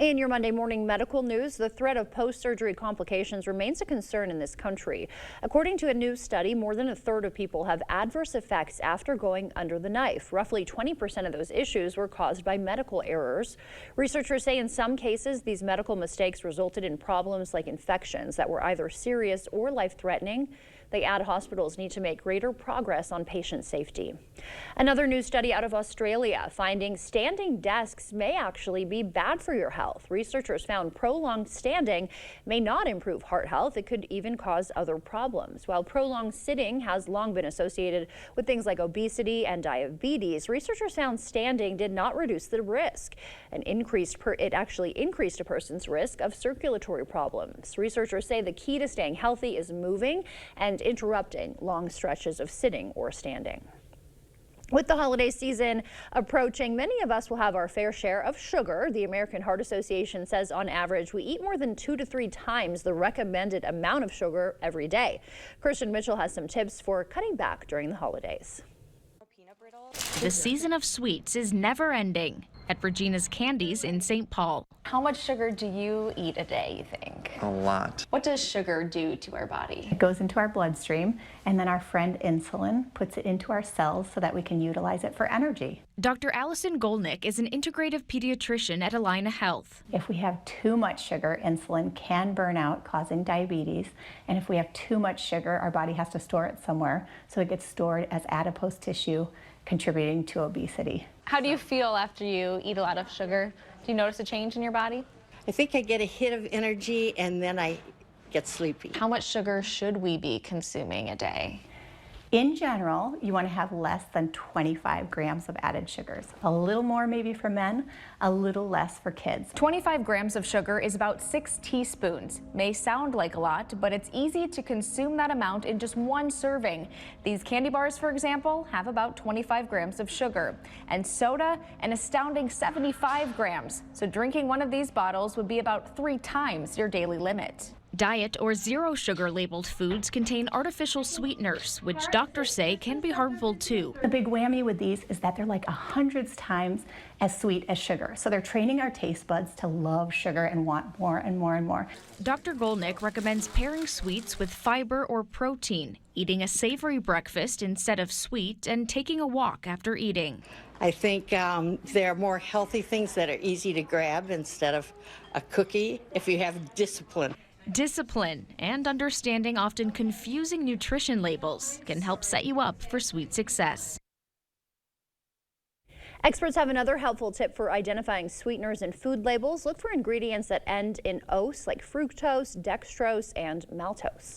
In your Monday morning medical news, the threat of post-surgery complications remains a concern in this country. According to a new study, more than a third of people have adverse effects after going under the knife. Roughly 20% of those issues were caused by medical errors. Researchers say in some cases, these medical mistakes resulted in problems like infections that were either serious or life-threatening. They add hospitals need to make greater progress on patient safety. Another new study out of Australia finding standing desks may actually be bad for your health. Researchers found prolonged standing may not improve heart health. It could even cause other problems. While prolonged sitting has long been associated with things like obesity and diabetes, researchers found standing did not reduce the risk. It actually increased a person's risk of circulatory problems. Researchers say the key to staying healthy is moving and interrupting long stretches of sitting or standing. With the holiday season approaching, many of us will have our fair share of sugar. The American Heart Association says on average we eat more than 2 to 3 times the recommended amount of sugar every day. Kirsten Mitchell has some tips for cutting back during the holidays. The season of sweets is never ending at Regina's Candies in St. Paul. How much sugar do you eat a day, you think? A lot. What does sugar do to our body? It goes into our bloodstream, and then our friend insulin puts it into our cells so that we can utilize it for energy. Dr. Allison Golnick is an integrative pediatrician at Allina Health. If we have too much sugar, insulin can burn out, causing diabetes. And if we have too much sugar, our body has to store it somewhere, so it gets stored as adipose tissue, contributing to obesity. How do you feel after you eat a lot of sugar? Do you notice a change in your body? I think I get a hit of energy and then I get sleepy. How much sugar should we be consuming a day? In general, you want to have less than 25 grams of added sugars. A little more maybe for men, a little less for kids. 25 grams of sugar is about 6 teaspoons. May sound like a lot, but it's easy to consume that amount in just one serving. These candy bars, for example, have about 25 grams of sugar. And soda, an astounding 75 grams. So drinking one of these bottles would be about 3 times your daily limit. Diet or zero sugar labeled foods contain artificial sweeteners, which doctors say can be harmful too. The big whammy with these is that they're like 100 times as sweet as sugar. So they're training our taste buds to love sugar and want more and more and more. Dr. Golnick recommends pairing sweets with fiber or protein, eating a savory breakfast instead of sweet, and taking a walk after eating. I think there are more healthy things that are easy to grab instead of a cookie if you have discipline. Discipline and understanding often confusing nutrition labels can help set you up for sweet success. Experts have another helpful tip for identifying sweeteners in food labels. Look for ingredients that end in ose, like fructose, dextrose, and maltose.